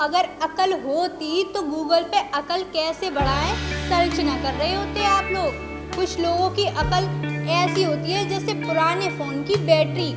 अगर अकल होती तो गूगल पे अकल कैसे बढ़ाएं सर्च ना कर रहे होते आप लोग। कुछ लोगों की अकल ऐसी होती है जैसे पुराने फ़ोन की बैटरी,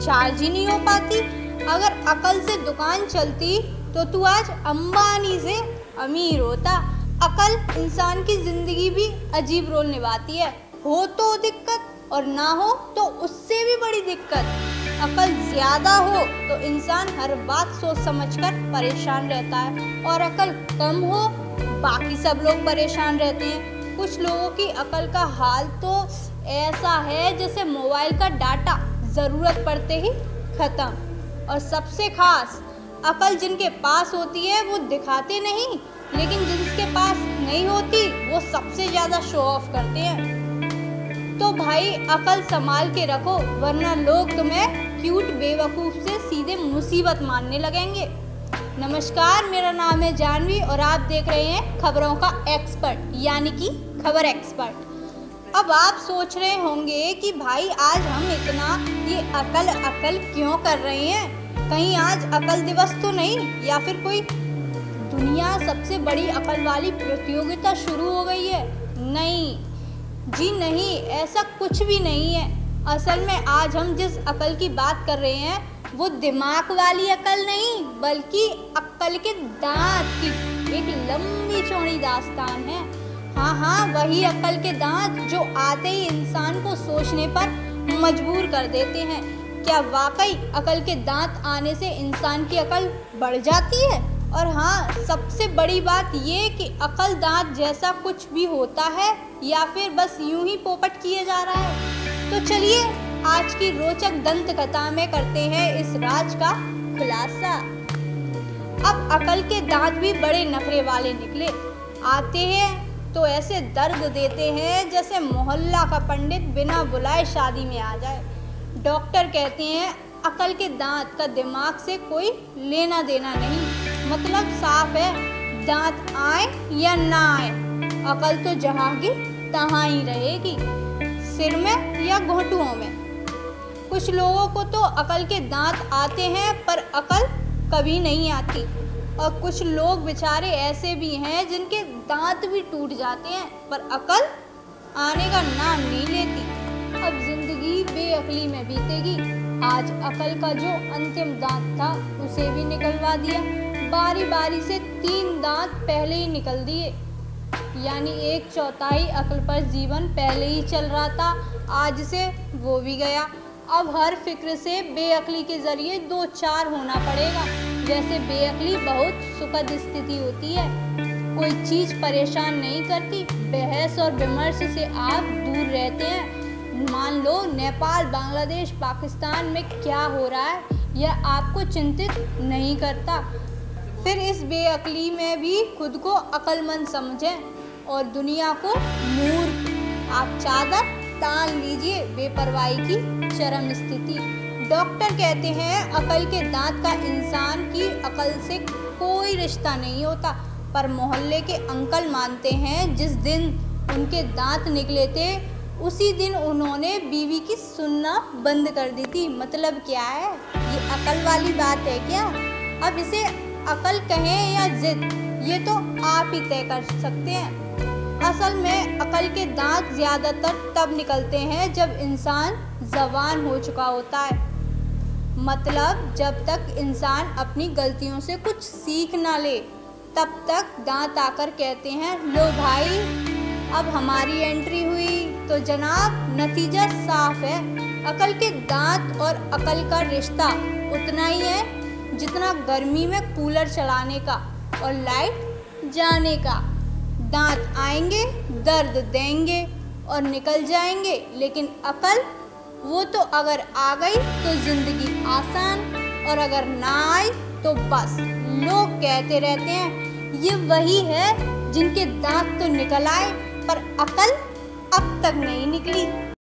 चार्ज ही नहीं हो पाती। अगर अकल से दुकान चलती तो तू आज अंबानी से अमीर होता। अकल इंसान की ज़िंदगी भी अजीब रोल निभाती है, हो तो दिक्कत और ना हो तो उससे भी बड़ी दिक्कत। अकल ज़्यादा हो तो इंसान हर बात सोच समझकर परेशान रहता है, और अकल कम हो बाकी सब लोग परेशान रहते हैं। कुछ लोगों की अकल का हाल तो ऐसा है जैसे मोबाइल का डाटा ज़रूरत पड़ते ही ख़त्म। और सबसे खास अकल जिनके पास होती है वो दिखाते नहीं, लेकिन जिनके पास नहीं होती वो सबसे ज़्यादा शो ऑफ करते हैं। तो भाई अकल संभाल के रखो, वरना लोग तुम्हें क्यूट बेवकूफ़ से सीधे मुसीबत मानने लगेंगे। नमस्कार, मेरा नाम है जानवी और आप देख रहे हैं खबरों का एक्सपर्ट यानी कि खबर एक्सपर्ट। अब आप सोच रहे होंगे कि भाई आज हम इतना ये अकल क्यों कर रहे हैं? कहीं आज अकल दिवस तो नहीं, या फिर कोई दुनिया सबसे बड़ी अकल वाली प्रतियोगिता शुरू हो गई है? नहीं जी नहीं, ऐसा कुछ भी नहीं है। असल में आज हम जिस अकल की बात कर रहे हैं वो दिमाग वाली अकल नहीं, बल्कि अक्ल के दांत की एक लंबी चौड़ी दास्तान है। हाँ, वही अकल के दांत जो आते ही इंसान को सोचने पर मजबूर कर देते हैं। क्या वाकई अकल के दांत आने से इंसान की अकल बढ़ जाती है? और हाँ, सबसे बड़ी बात ये कि अकल दांत जैसा कुछ भी होता है या फिर बस यूं ही पोपट किए जा रहा है? तो चलिए आज की रोचक दंत कथा में करते हैं इस राज का खुलासा। अब अकल के दांत भी बड़े नखरे वाले निकले। आते हैं तो ऐसे दर्द देते हैं जैसे मोहल्ला का पंडित बिना बुलाए शादी में आ जाए। डॉक्टर कहते हैं अकल के दांत का दिमाग से कोई लेना देना नहीं, मतलब साफ है, दांत आए या ना आए अकल तो जहाँ की तहाँ ही रहेगी, सिर में या घुटनों में। कुछ लोगों को तो अकल के दांत आते हैं पर अकल कभी नहीं आती, और कुछ लोग बेचारे ऐसे भी हैं जिनके दांत भी टूट जाते हैं पर अकल आने का नाम नहीं लेती। अब जिंदगी बेअकली में बीतेगी। आज अकल का जो अंतिम दांत था उसे भी निकलवा दिया। बारी बारी से 3 दांत पहले ही निकल दिए, यानी 1/4 अकल पर जीवन पहले ही चल रहा था, आज से वो भी गया। अब हर फिक्र से बेअकली के जरिए 2-4 होना पड़ेगा। जैसे बेअकली बहुत सुखद स्थिति होती है, कोई चीज़ परेशान नहीं करती, बहस और विमर्श से आप दूर रहते हैं। मान लो नेपाल, बांग्लादेश, पाकिस्तान में क्या हो रहा है यह आपको चिंतित नहीं करता। फिर इस बेअकली में भी खुद को अक्लमंद समझें और दुनिया को मूर्ख। आप चादर तान लीजिए बेपरवाही की चरम स्थिति। डॉक्टर कहते हैं अकल के दांत का इंसान की अकल से कोई रिश्ता नहीं होता, पर मोहल्ले के अंकल मानते हैं जिस दिन उनके दांत निकले थे उसी दिन उन्होंने बीवी की सुनना बंद कर दी थी। मतलब क्या है? ये अकल वाली बात है क्या? अब इसे अकल कहें या जिद, ये तो आप ही तय कर सकते हैं। असल में अकल के दांत ज़्यादातर तब निकलते हैं जब इंसान जवान हो चुका होता है, मतलब जब तक इंसान अपनी गलतियों से कुछ सीख ना ले, तब तक दांत आकर कहते हैं लो भाई अब हमारी एंट्री हुई। तो जनाब नतीजा साफ है, अकल के दांत और अकल का रिश्ता उतना ही है जितना गर्मी में कूलर चलाने का और लाइट जाने का। दांत आएंगे, दर्द देंगे और निकल जाएंगे, लेकिन अकल वो तो अगर आ गई तो ज़िंदगी आसान, और अगर ना आई तो बस लोग कहते रहते हैं ये वही है जिनके दांत तो निकल आए पर अकल अब तक नहीं निकली।